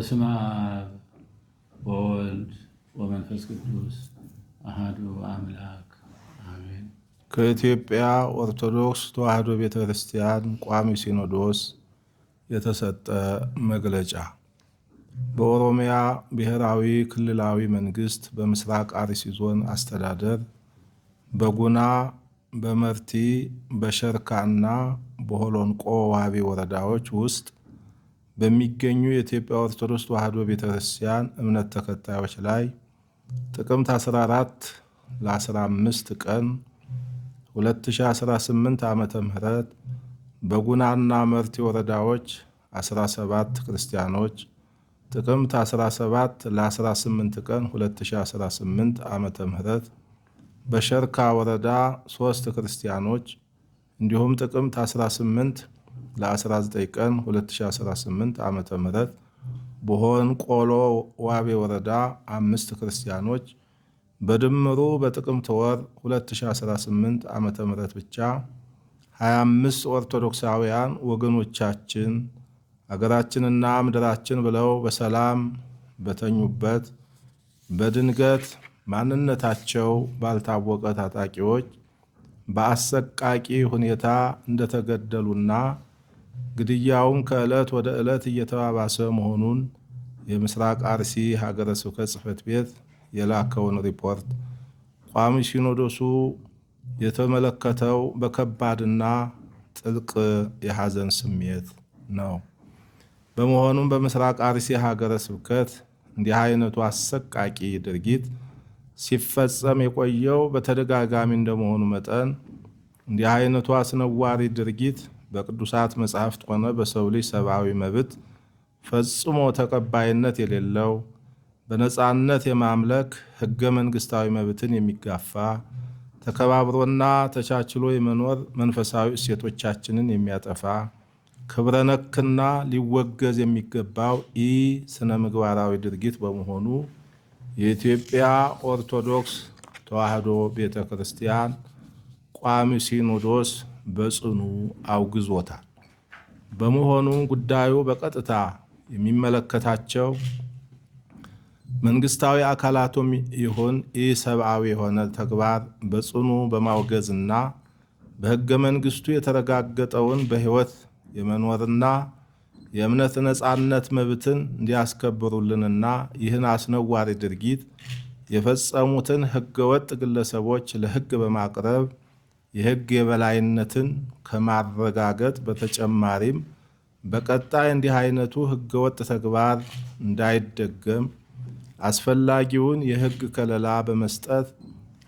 በስመ አብ ወወልድ ወመንፈስ ቅዱስ አሐዱ አምላክ አሜን። ከኢትዮጵያ ኦርቶዶክስ ተዋሕዶ ቤተክርስቲያን ቋሚ ሲኖዶስ የተሰጠ መግለጫ። በኦሮሚያ ብሔራዊ ክልላዊ መንግስት በምስራቅ አርሲ ዞን አስተዳደር በጉና በመርቲ በሸርካና በሆሎንቆ ዋቢ ወረዳዎች ውስጥ በሚገኙ የኢትዮጵያ ኦርቶዶክስ ተዋሕዶ ቤተክርስቲያን እምነት ተከታዮች ላይ ጥቅምት 14 ለ15 ቀን 2018 ዓመተ ምህረት በጉናና መርቲ ወረዳዎች 17 ክርስቲያኖች፣ ጥቅምት 17 ለ18 ቀን 2018 ዓመተ ምህረት በሸርካ ወረዳ 3 ክርስቲያኖች እንዲሁም ጥቅምት 18 ለ19 ቀን 2018 ዓመተ ምህረት በሆሎንቆ ዋቢ ወረዳ 5 ክርስቲያኖች በድምሩ በጥቅምት ወር 2018 ዓመተ ምህረት ብቻ 25 ኦርቶዶክሳውያን ወገኖቻችን አገራችንና ምድራችን ብለው በሰላም በተኙበት በድንገት ማንነታቸው ባልታወቀ ታጣቂዎች በአሰቃቂ ሁኔታ እንደተገደሉና ግድያውም ከዕለት ወደ ዕለት እየተባባሰ መሆኑን የምስራቅ አርሲ ሀገረ ስብከት ጽሕፈት ቤት የላከውን ሪፖርት ቋሚ ሲኖዶሱ የተመለከተው በከባድና ጥልቅ የሐዘን ስሜት ነው። በመሆኑም በምስራቅ አርሲ ሀገረ ስብከት እንዲህ አይነቱ አሰቃቂ ድርጊት ሲፈጸም የቆየው በተደጋጋሚ እንደመሆኑ መጠን እንዲህ አይነቱ አስነዋሪ ድርጊት በቅዱሳት መጻሕፍት ሆነ በሰው ልጅ ሰብአዊ መብት ፈጽሞ ተቀባይነት የሌለው በነጻነት የማምለክ ሕገ መንግሥታዊ መብትን የሚጋፋ ተከባብሮና ተቻችሎ የመኖር መንፈሳዊ እሴቶቻችንን የሚያጠፋ ክብረ ነክና ሊወገዝ የሚገባው ኢ ስነ ምግባራዊ ድርጊት በመሆኑ የኢትዮጵያ ኦርቶዶክስ ተዋሕዶ ቤተ ክርስቲያን ቋሚ ሲኖዶስ በጽኑ አውግዞታል። በመሆኑ ጉዳዩ በቀጥታ የሚመለከታቸው መንግስታዊ አካላቱም ይሁን ኢሰብአዊ የሆነ ተግባር በጽኑ በማውገዝና በሕገ መንግሥቱ የተረጋገጠውን በሕይወት የመኖርና የእምነት ነጻነት መብትን እንዲያስከብሩልንና ይህን አስነዋሪ ድርጊት የፈጸሙትን ሕገወጥ ግለሰቦች ለሕግ በማቅረብ የሕግ የበላይነትን ከማረጋገጥ በተጨማሪም በቀጣይ እንዲህ አይነቱ ሕገወጥ ተግባር እንዳይደገም አስፈላጊውን የሕግ ከለላ በመስጠት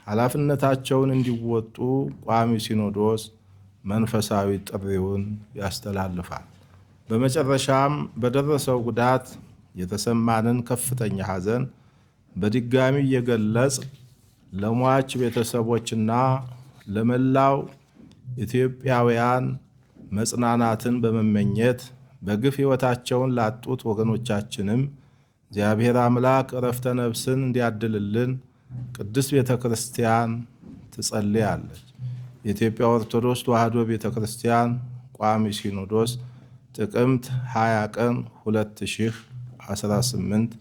ኃላፊነታቸውን እንዲወጡ ቋሚ ሲኖዶስ መንፈሳዊ ጥሪውን ያስተላልፋል። በመጨረሻም በደረሰው ጉዳት የተሰማንን ከፍተኛ ሐዘን በድጋሚ እየገለጽ ለሟች ቤተሰቦችና ለመላው ኢትዮጵያውያን መጽናናትን በመመኘት በግፍ ሕይወታቸውን ላጡት ወገኖቻችንም እግዚአብሔር አምላክ ዕረፍተ ነፍስን እንዲያድልልን ቅድስት ቤተ ክርስቲያን ትጸልያለች። የኢትዮጵያ ኦርቶዶክስ ተዋሕዶ ቤተ ክርስቲያን ቋሚ ሲኖዶስ ጥቅምት 20 ቀን 2018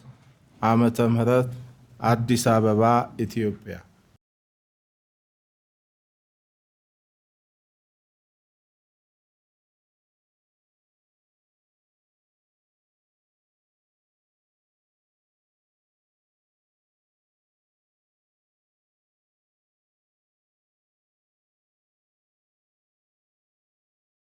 ዓመተ ምህረት አዲስ አበባ ኢትዮጵያ